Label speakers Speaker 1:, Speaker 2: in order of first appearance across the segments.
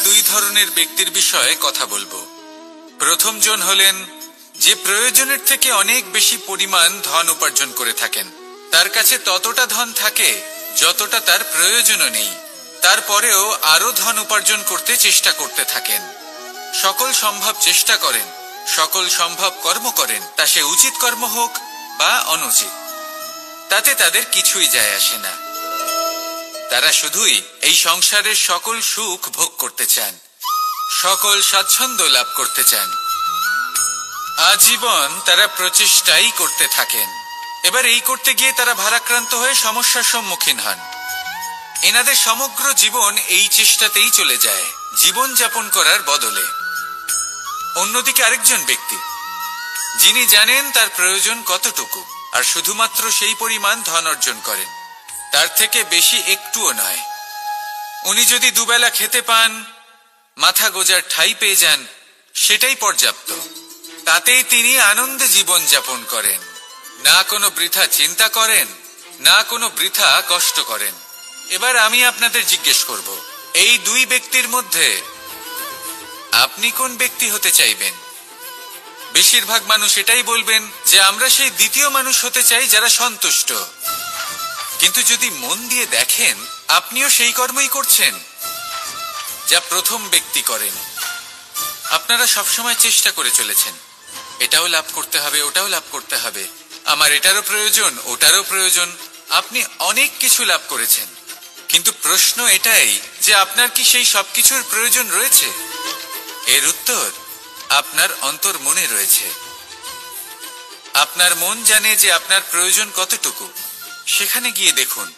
Speaker 1: দুই ধরনের ব্যক্তির বিষয়ে কথা বলবো। প্রথম জন হলেন যে প্রয়োজনের থেকে অনেক বেশি পরিমাণ ধন উপার্জন করে থাকেন। তার কাছে ততটা ধন থাকে যতটা তার প্রয়োজনও নেই, তারপরেও আরো ধন উপার্জন করতে চেষ্টা করতে থাকেন। সকল সম্ভব চেষ্টা করেন, সকল সম্ভব কর্ম করেন, তা সে উচিত কর্ম হোক বা অনুচিত, তাতে তাদের কিছুই যায় আসে না। তারা শুধুই এই সংসারের সকল সুখ ভোগ করতে চান, সকল স্বাচ্ছন্দ্য লাভ করতে চান। আজীবন তারা প্রচেষ্টাই করতে থাকেন। এবার এই করতে গিয়ে তারা ভারাক্রান্ত হয়ে সমস্যার সম্মুখীন হন। এনাদের সমগ্র জীবন এই চেষ্টাতেই চলে যায়, জীবন যাপন করার বদলে। অন্যদিকে আরেকজন ব্যক্তি যিনি জানেন তার প্রয়োজন কতটুকু, আর শুধুমাত্র সেই পরিমাণ ধন অর্জন করেন, তার থেকে বেশি একটুও নয়। উনি যদি দুবেলা খেতে পান, মাথা গোজার ঠাঁই পেয়ে যান, সেটাই পর্যাপ্ত। তাতেই তিনি আনন্দে জীবন যাপন করেন, না কোনো বৃথা চিন্তা করেন, না কোনো বৃথা কষ্ট করেন। এবার আমি আপনাদের জিজ্ঞেস করব, এই দুই ব্যক্তির মধ্যে আপনি কোন ব্যক্তি হতে চাইবেন? বেশিরভাগ মানুষ এটাই বলবেন যে আমরা সেই দ্বিতীয় মানুষ হতে চাই যারা সন্তুষ্ট। কিন্তু যদি মন দিয়ে দেখেন, আপনিও সেই কর্মই করছেন যা প্রথম ব্যক্তি করেন। আপনারা সবসময় চেষ্টা করে চলেছেন, এটাও লাভ করতে হবে, ওটাও লাভ করতে হবে, আমার এটারও প্রয়োজন, ওটারও প্রয়োজন। আপনি অনেক কিছু লাভ করেছেন, কিন্তু প্রশ্ন এটাই যে আপনার কি সেই সবকিছুর প্রয়োজন রয়েছে? এর উত্তর আপনার অন্তর মনে রয়েছে। আপনার মন জানে যে আপনার প্রয়োজন কতটুকু। সেখানে গিয়ে দেখুন।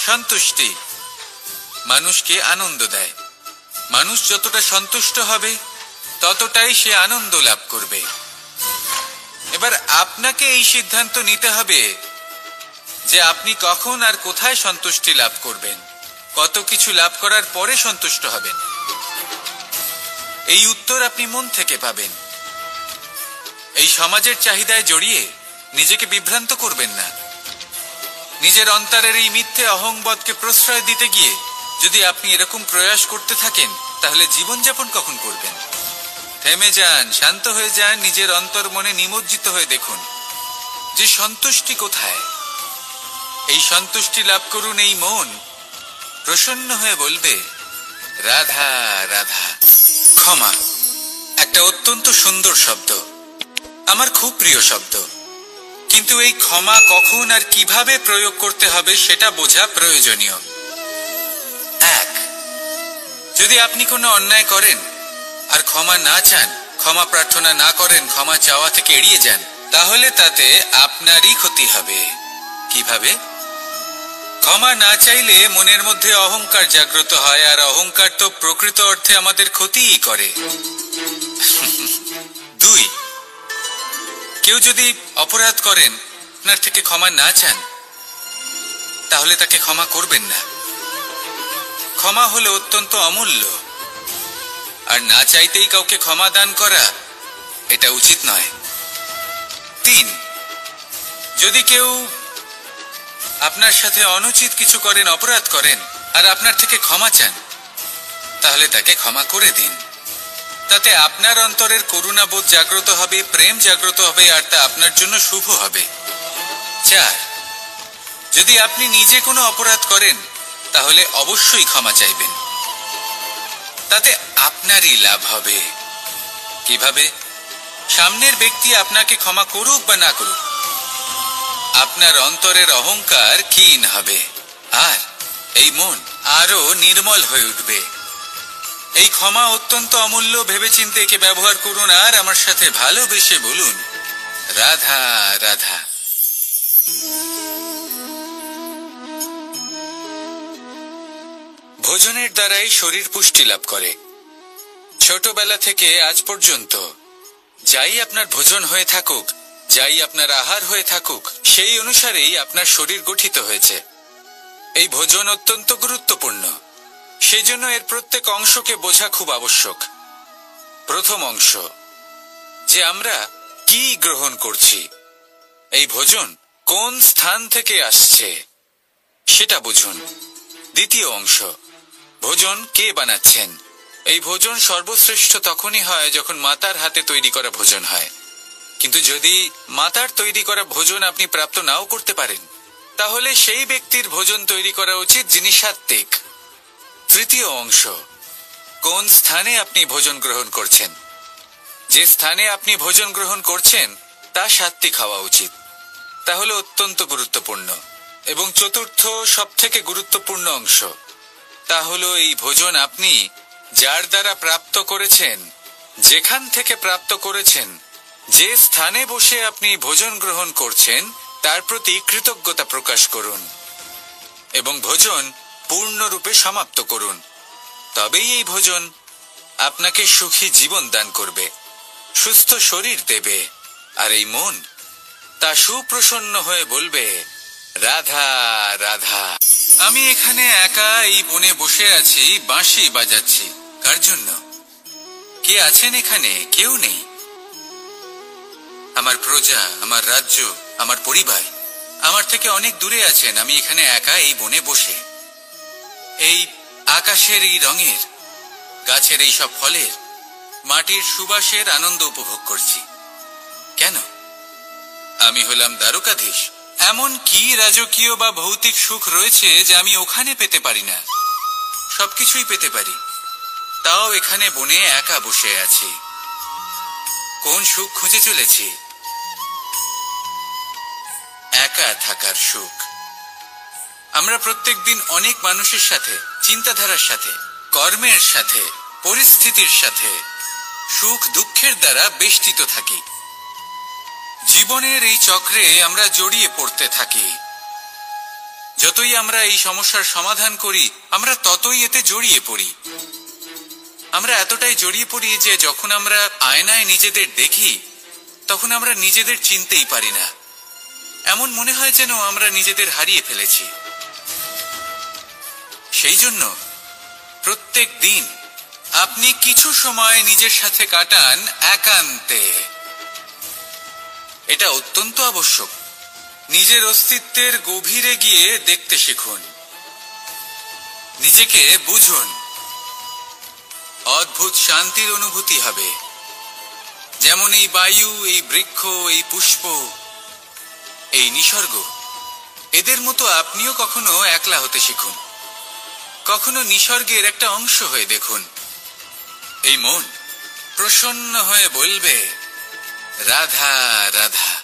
Speaker 1: সন্তুষ্টি মানুষকে আনন্দ দেয়। মানুষ যতটা সন্তুষ্ট হবে ততটাই সে আনন্দ লাভ করবে। এবার আপনাকে এই সিদ্ধান্ত নিতে হবে যে আপনি কখন আর কোথায় সন্তুষ্টি লাভ করবেন, কত কিছু লাভ করার পরে সন্তুষ্ট হবেন। এই উত্তর আপনি মন থেকে পাবেন। এই সমাজের চাহিদায় জড়িয়ে নিজেকে বিভ্রান্ত করবেন না। নিজের অন্তরের এই মিথ্যে অহংবোধকে প্রশ্রয় দিতে গিয়ে যদি আপনি এরকম প্রয়াস করতে থাকেন, তাহলে জীবনযাপন কখন করবেন? থেমে যান, শান্ত হয়ে যান, নিজের অন্তর মনে নিমজ্জিত হয়ে দেখুন যে সন্তুষ্টি কোথায়। এই সন্তুষ্টি লাভ করুন। এই মন প্রসন্ন হয়ে বলবে, রাধা রাধা। ক্ষমা একটা অত্যন্ত সুন্দর শব্দ, আমার খুব প্রিয় শব্দ, কিন্তু এই ক্ষমা কখন আর কিভাবে প্রয়োগ করতে হবে সেটা বোঝা প্রয়োজনীয়। এক, যদি আপনি কোনো অন্যায় করেন আর ক্ষমা না চান, ক্ষমা প্রার্থনা না করেন, ক্ষমা চাওয়া থেকে এড়িয়ে যান, তাহলে তাতে আপনারই ক্ষতি হবে। কিভাবে? ক্ষমা না চাইলে মনের মধ্যে অহংকার জাগ্রত হয়, আর অহংকার তো প্রকৃত অর্থে আমাদের ক্ষতিই করে। দুই, কেউ যদি অপরাধ করেন, আপনার থেকে ক্ষমা না চান, তাহলে তাকে ক্ষমা করবেন না। ক্ষমা হলো অত্যন্ত অমূল্য, আর না চাইতেই কাউকে ক্ষমা দান করা এটা উচিত নয়। তিন, যদি কেউ আপনার সাথে অনুচিত কিছু করেন, অপরাধ করেন, আর আপনার থেকে ক্ষমা চান, তাহলে তাকে ক্ষমা করে দিন। তাতে আপনার অন্তরের করুণাবোধ জাগ্রত হবে, প্রেম জাগ্রত হবে, আর তা আপনার জন্য শুভ হবে। চার, যদি আপনি নিজে কোনো অপরাধ করেন, তাহলে অবশ্যই ক্ষমা চাইবেন। তাতে আপনারই লাভ হবে। কিভাবে? সামনের ব্যক্তি আপনাকে ক্ষমা করুক বা না করুক, আপনার অন্তরের অহংকার ক্ষীণ হবে, আর এই মন আরো নির্মল হয়ে উঠবে। এই ক্ষমা অত্যন্ত অমূল্য, ভেবেচিন্তে একে ব্যবহার করুন, আর আমার সাথে ভালোবেসে বলুন, রাধা রাধা। ভোজনের দ্বারাই শরীর পুষ্টি লাভ করে। ছোটবেলা থেকে আজ পর্যন্ত যাই আপনার ভোজন হয়ে থাকুক, যাই আপনার আহার হয়ে থাকুক, সেই অনুসারেই আপনার শরীর গঠিত হয়েছে। এই ভোজন অত্যন্ত গুরুত্বপূর্ণ, সেজন্য এর প্রত্যেক অংশকে বোঝা খুব আবশ্যক। প্রথম অংশ, যে আমরা কি গ্রহণ করছি, এই ভোজন কোন স্থান থেকে আসছে সেটা বুঝুন। দ্বিতীয় অংশ, ভোজন কে বানাচ্ছেন? এই ভোজন সর্বশ্রেষ্ঠ তখনই হয় যখন মাতার হাতে তৈরি করা ভোজন হয়। কিন্তু যদি মাতার তৈরি করা ভোজন আপনি প্রাপ্ত নাও করতে পারেন, তাহলে সেই ব্যক্তির ভোজন তৈরি করা উচিত যিনি সাত্ত্বিক। তৃতীয় অংশ, কোন স্থানে আপনি ভোজন গ্রহণ করছেন? যে স্থানে আপনি ভোজন গ্রহণ করছেন তা সাত্ত্বিক হওয়া উচিত। তা হলো অত্যন্ত গুরুত্বপূর্ণ। এবং চতুর্থ সবথেকে গুরুত্বপূর্ণ অংশ, তা হলো এই ভোজন আপনি যার দ্বারা প্রাপ্ত করেছেন, যেখান থেকে প্রাপ্ত করেছেন, যে স্থানে বসে আপনি ভোজন গ্রহণ করছেন তার প্রতি কৃতজ্ঞতা প্রকাশ করুন এবং ভোজন পূর্ণরূপে সমাপ্ত করুন। তবেই এই ভোজন আপনাকে সুখী জীবন দান করবে, সুস্থ শরীর দেবে, আর এই মন তা সুপ্রসন্ন হয়ে বলবে, রাধা রাধা। আমি এখানে একা এই বনে বসে আছি, বাঁশি বাজাচ্ছি। কার জন্য? কে আছেন এখানে? কেউ নেই। আমার প্রজা, আমার রাজ্য, আমার পরিবার আমার থেকে অনেক দূরে আছেন। আমি এখানে একা এই বনে বসে এই আকাশের এই রঙের, গাছের এই সব ফলের, মাটির সুবাসের আনন্দ উপভোগ করছি। কেন? আমি হলাম দ্বারকাধীশ। এমন কি রাজকীয় বা ভৌতিক সুখ রয়েছে যে আমি ওখানে পেতে পারি না? সবকিছুই পেতে পারি, তাও এখানে বনে একা বসে আছি। কোন সুখ খুঁজে চলেছি? একা থাকার সুখ। আমরা প্রত্যেকদিন অনেক মানুষের সাথে, চিন্তাধারার সাথে, কর্মের সাথে, পরিস্থিতির সাথে সুখ দুঃখের দ্বারা বেষ্টিত থাকি। জীবনের এই চক্রে আমরা জড়িয়ে পড়তে থাকি। যতই আমরা এই সমস্যার সমাধান করি, আমরা ততই এতে জড়িয়ে পড়ি। আমরা এতটাই জড়িয়ে পড়ি যে যখন আমরা আয়নায় নিজেদের দেখি, তখন আমরা নিজেদের চিনতেই পারি না। এমন মনে হয় যেন আমরা নিজেদের হারিয়ে ফেলেছি। সেই জন্য প্রত্যেক দিন আপনি কিছু সময় নিজের সাথে কাটান একান্তে। এটা অত্যন্ত আবশ্যক। নিজের অস্তিত্বের গভীরে গিয়ে দেখতে শিখুন, নিজেকে বুঝুন। অদ্ভুত শান্তির অনুভূতি হবে। যেমন এই বায়ু, এই বৃক্ষ, এই পুষ্প, এই নিসর্গ, এদের মতো আপনিও কখনো একলা হতে শিখুন। কখনো নিসর্গের একটা অংশ হয়ে দেখুন। এই মন প্রসন্ন হয়ে বলবে, রাধা রাধা।